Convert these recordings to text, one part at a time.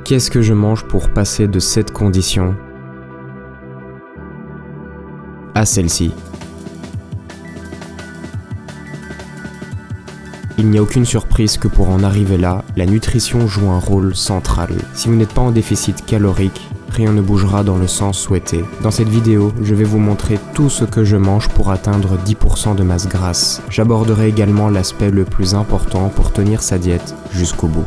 Qu'est-ce que je mange pour passer de cette condition à celle-ci? Il n'y a aucune surprise que pour en arriver là, la nutrition joue un rôle central. Si vous n'êtes pas en déficit calorique, rien ne bougera dans le sens souhaité. Dans cette vidéo, je vais vous montrer tout ce que je mange pour atteindre 10% de masse grasse. J'aborderai également l'aspect le plus important pour tenir sa diète jusqu'au bout.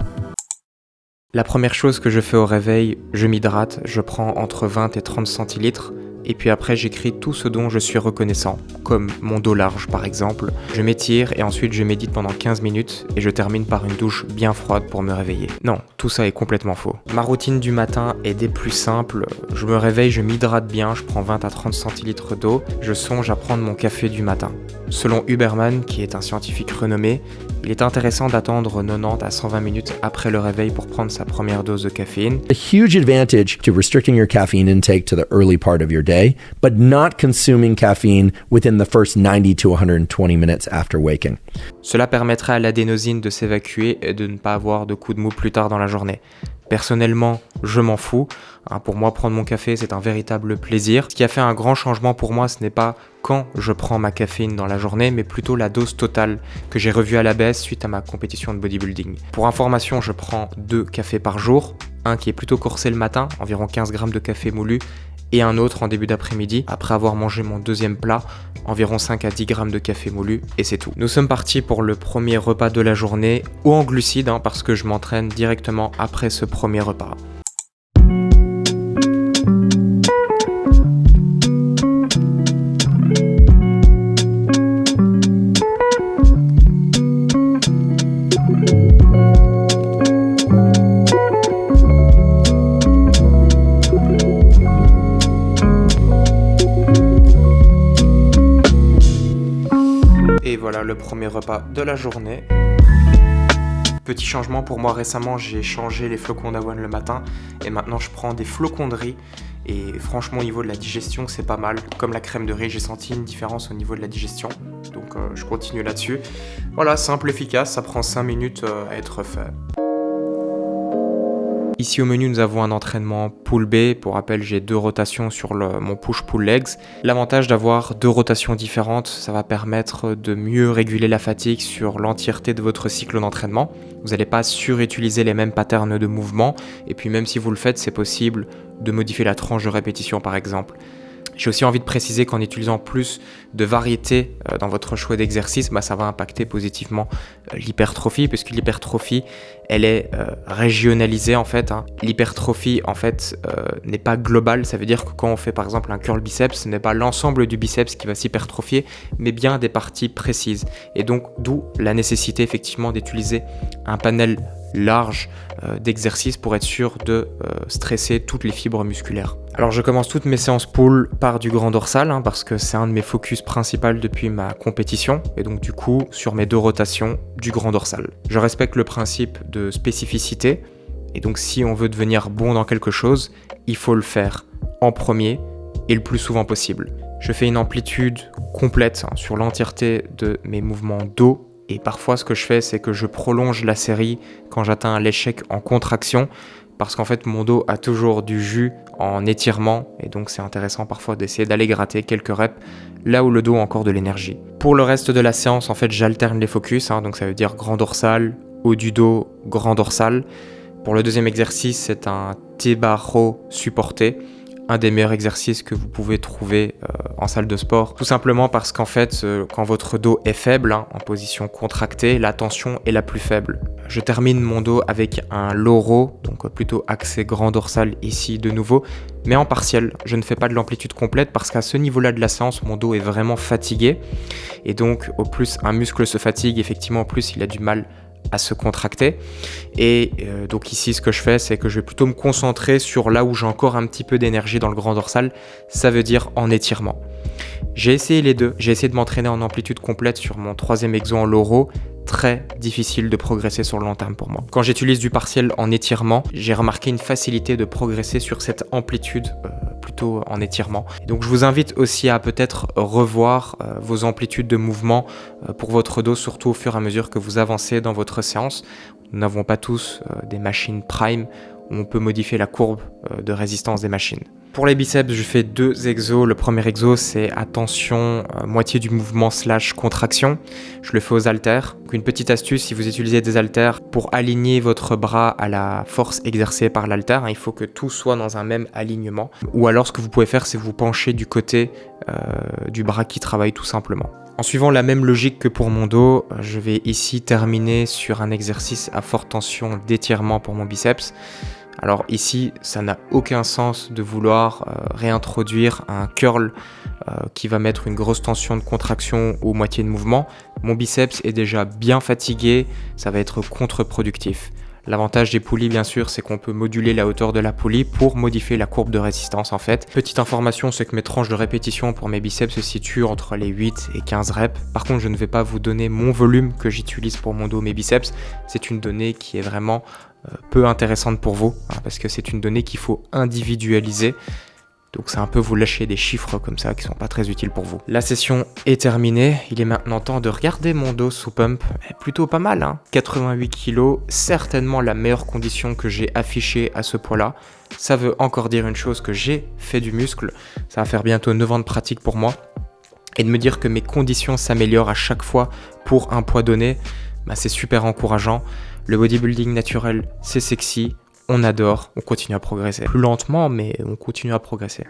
La première chose que je fais au réveil, je m'hydrate, je prends entre 20 et 30 centilitres. Et puis après j'écris tout ce dont je suis reconnaissant, comme mon dos large par exemple. Je m'étire et ensuite je médite pendant 15 minutes et je termine par une douche bien froide pour me réveiller. Non, tout ça est complètement faux. Ma routine du matin est des plus simples. Je me réveille, je m'hydrate bien, je prends 20 à 30 centilitres d'eau. Je songe à prendre mon café du matin. Selon Huberman, qui est un scientifique renommé, il est intéressant d'attendre 90 à 120 minutes après le réveil pour prendre sa première dose de caféine. A huge advantage to restricting your caffeine intake to the early part of your day, but not consuming caffeine within the first 90 to 120 minutes after waking. Cela permettrait à l'adénosine de s'évacuer et de ne pas avoir de coups de mou plus tard dans la journée. Personnellement, je m'en fous. Pour moi, prendre mon café, c'est un véritable plaisir. Ce qui a fait un grand changement pour moi, ce n'est pas quand je prends ma caféine dans la journée, mais plutôt la dose totale que j'ai revue à la baisse suite à ma compétition de bodybuilding. Pour information, je prends 2 cafés par jour. Un qui est plutôt corsé le matin, environ 15 grammes de café moulu, et un autre en début d'après-midi, après avoir mangé mon deuxième plat, environ 5 à 10 grammes de café moulu, et c'est tout. Nous sommes partis pour le premier repas de la journée, haut en glucides, parce que je m'entraîne directement après ce premier repas. Et voilà le premier repas de la journée. Petit changement pour moi récemment, j'ai changé les flocons d'avoine le matin et maintenant je prends des flocons de riz. Et franchement au niveau de la digestion c'est pas mal. Comme la crème de riz, j'ai senti une différence au niveau de la digestion. Donc je continue là-dessus. Voilà, simple, efficace, ça prend 5 minutes à être fait. Ici au menu, nous avons un entraînement pull B. Pour rappel, j'ai 2 rotations sur mon push-pull legs. L'avantage d'avoir 2 rotations différentes, ça va permettre de mieux réguler la fatigue sur l'entièreté de votre cycle d'entraînement. Vous n'allez pas surutiliser les mêmes patterns de mouvement. Et puis même si vous le faites, c'est possible de modifier la tranche de répétition par exemple. J'ai aussi envie de préciser qu'en utilisant plus de variété dans votre choix d'exercice, ça va impacter positivement l'hypertrophie, puisque l'hypertrophie, elle est régionalisée en fait. L'hypertrophie en fait n'est pas globale, ça veut dire que quand on fait par exemple un curl biceps, ce n'est pas l'ensemble du biceps qui va s'hypertrophier, mais bien des parties précises. Et donc d'où la nécessité effectivement d'utiliser un panel large d'exercices pour être sûr de stresser toutes les fibres musculaires. Alors je commence toutes mes séances pull par du grand dorsal parce que c'est un de mes focus principaux depuis ma compétition et donc du coup sur mes 2 rotations du grand dorsal. Je respecte le principe de spécificité et donc si on veut devenir bon dans quelque chose, il faut le faire en premier et le plus souvent possible. Je fais une amplitude complète sur l'entièreté de mes mouvements dos. Et parfois, ce que je fais, c'est que je prolonge la série quand j'atteins l'échec en contraction parce qu'en fait, mon dos a toujours du jus en étirement et donc c'est intéressant parfois d'essayer d'aller gratter quelques reps là où le dos a encore de l'énergie. Pour le reste de la séance, en fait, j'alterne les focus, donc ça veut dire grand dorsal, haut du dos, grand dorsal. Pour le deuxième exercice, c'est un T-bar row supporté. Un des meilleurs exercices que vous pouvez trouver en salle de sport. Tout simplement parce qu'en fait, quand votre dos est faible, en position contractée, la tension est la plus faible. Je termine mon dos avec un low row, donc plutôt axé grand dorsal ici de nouveau, mais en partiel. Je ne fais pas de l'amplitude complète parce qu'à ce niveau-là de la séance, mon dos est vraiment fatigué. Et donc, au plus un muscle se fatigue, effectivement, au plus il a du mal à se contracter et donc ici ce que je fais c'est que je vais plutôt me concentrer sur là où j'ai encore un petit peu d'énergie dans le grand dorsal, ça veut dire en étirement. J'ai essayé les deux, j'ai essayé de m'entraîner en amplitude complète sur mon 3e exo en low row, très difficile de progresser sur le long terme pour moi. Quand j'utilise du partiel en étirement, j'ai remarqué une facilité de progresser sur cette amplitude plutôt en étirement. Et donc je vous invite aussi à peut-être revoir vos amplitudes de mouvement pour votre dos, surtout au fur et à mesure que vous avancez dans votre séance. Nous n'avons pas tous des machines Prime où on peut modifier la courbe de résistance des machines. Pour les biceps, je fais 2 exos. Le premier exo, c'est attention, moitié du mouvement / contraction. Je le fais aux haltères. Donc une petite astuce, si vous utilisez des haltères, pour aligner votre bras à la force exercée par l'haltère, il faut que tout soit dans un même alignement. Ou alors, ce que vous pouvez faire, c'est vous pencher du côté du bras qui travaille tout simplement. En suivant la même logique que pour mon dos, je vais ici terminer sur un exercice à forte tension d'étirement pour mon biceps. Alors ici, ça n'a aucun sens de vouloir réintroduire un curl qui va mettre une grosse tension de contraction ou moitié de mouvement. Mon biceps est déjà bien fatigué, ça va être contre-productif. L'avantage des poulies, bien sûr, c'est qu'on peut moduler la hauteur de la poulie pour modifier la courbe de résistance en fait. Petite information, c'est que mes tranches de répétition pour mes biceps se situent entre les 8 et 15 reps. Par contre, je ne vais pas vous donner mon volume que j'utilise pour mon dos, mes biceps. C'est une donnée qui est vraiment peu intéressante pour vous, parce que c'est une donnée qu'il faut individualiser. Donc c'est un peu vous lâcher des chiffres comme ça qui sont pas très utiles pour vous. La session est terminée, il est maintenant temps de regarder mon dos sous pump. Plutôt pas mal, 88 kg, certainement la meilleure condition que j'ai affichée à ce poids-là. Ça veut encore dire une chose, que j'ai fait du muscle. Ça va faire bientôt 9 ans de pratique pour moi. Et de me dire que mes conditions s'améliorent à chaque fois pour un poids donné, c'est super encourageant. Le bodybuilding naturel, c'est sexy. On adore, on continue à progresser. Plus lentement, mais on continue à progresser.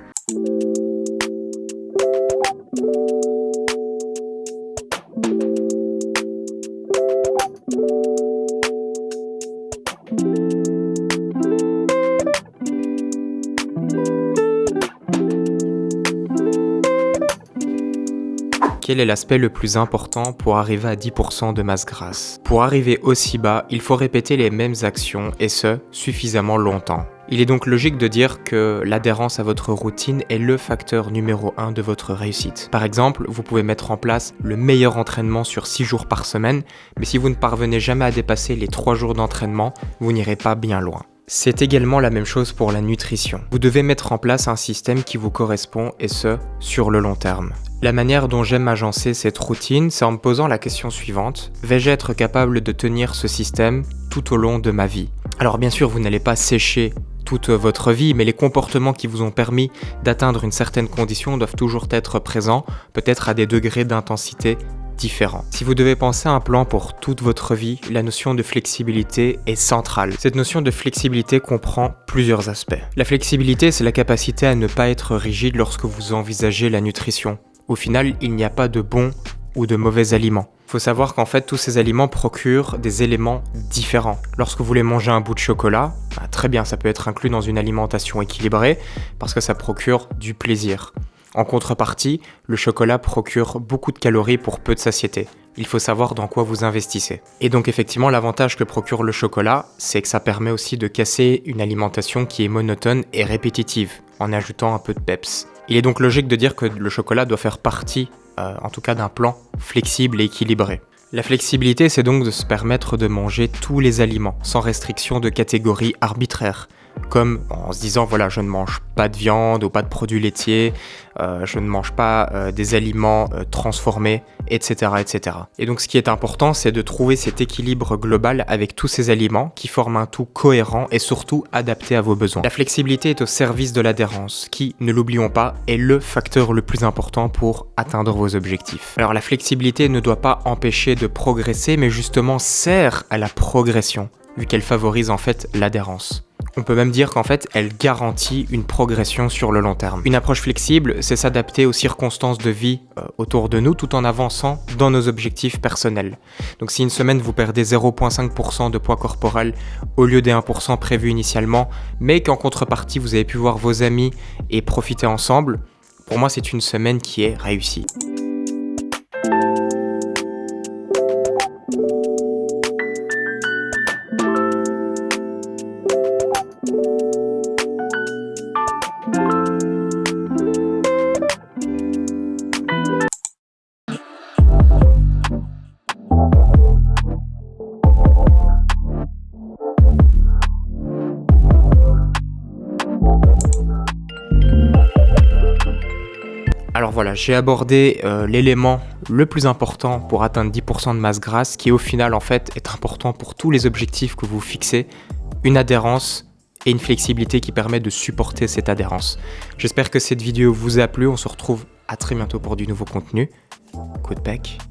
Quel est l'aspect le plus important pour arriver à 10% de masse grasse? Pour arriver aussi bas, il faut répéter les mêmes actions et ce, suffisamment longtemps. Il est donc logique de dire que l'adhérence à votre routine est le facteur numéro 1 de votre réussite. Par exemple, vous pouvez mettre en place le meilleur entraînement sur 6 jours par semaine, mais si vous ne parvenez jamais à dépasser les 3 jours d'entraînement, vous n'irez pas bien loin. C'est également la même chose pour la nutrition. Vous devez mettre en place un système qui vous correspond et ce, sur le long terme. La manière dont j'aime agencer cette routine, c'est en me posant la question suivante: vais-je être capable de tenir ce système tout au long de ma vie? Alors bien sûr, vous n'allez pas sécher toute votre vie, mais les comportements qui vous ont permis d'atteindre une certaine condition doivent toujours être présents, peut-être à des degrés d'intensité différents. Si vous devez penser à un plan pour toute votre vie, la notion de flexibilité est centrale. Cette notion de flexibilité comprend plusieurs aspects. La flexibilité, c'est la capacité à ne pas être rigide lorsque vous envisagez la nutrition. Au final, il n'y a pas de bons ou de mauvais aliments. Il faut savoir qu'en fait, tous ces aliments procurent des éléments différents. Lorsque vous voulez manger un bout de chocolat, très bien, ça peut être inclus dans une alimentation équilibrée parce que ça procure du plaisir. En contrepartie, le chocolat procure beaucoup de calories pour peu de satiété. Il faut savoir dans quoi vous investissez. Et donc effectivement, l'avantage que procure le chocolat, c'est que ça permet aussi de casser une alimentation qui est monotone et répétitive, en ajoutant un peu de peps. Il est donc logique de dire que le chocolat doit faire partie, en tout cas d'un plan flexible et équilibré. La flexibilité, c'est donc de se permettre de manger tous les aliments, sans restriction de catégorie arbitraire. Comme en se disant, voilà, je ne mange pas de viande ou pas de produits laitiers, je ne mange pas des aliments transformés, etc., etc. Et donc ce qui est important, c'est de trouver cet équilibre global avec tous ces aliments qui forment un tout cohérent et surtout adapté à vos besoins. La flexibilité est au service de l'adhérence, qui, ne l'oublions pas, est le facteur le plus important pour atteindre vos objectifs. Alors la flexibilité ne doit pas empêcher de progresser, mais justement sert à la progression, vu qu'elle favorise en fait l'adhérence. On peut même dire qu'en fait, elle garantit une progression sur le long terme. Une approche flexible, c'est s'adapter aux circonstances de vie autour de nous tout en avançant dans nos objectifs personnels. Donc si une semaine vous perdez 0,5% de poids corporel au lieu des 1% prévus initialement, mais qu'en contrepartie vous avez pu voir vos amis et profiter ensemble, pour moi c'est une semaine qui est réussie. Alors voilà, j'ai abordé l'élément le plus important pour atteindre 10% de masse grasse, qui au final en fait est important pour tous les objectifs que vous fixez, une adhérence et une flexibilité qui permet de supporter cette adhérence. J'espère que cette vidéo vous a plu, on se retrouve à très bientôt pour du nouveau contenu. Good back.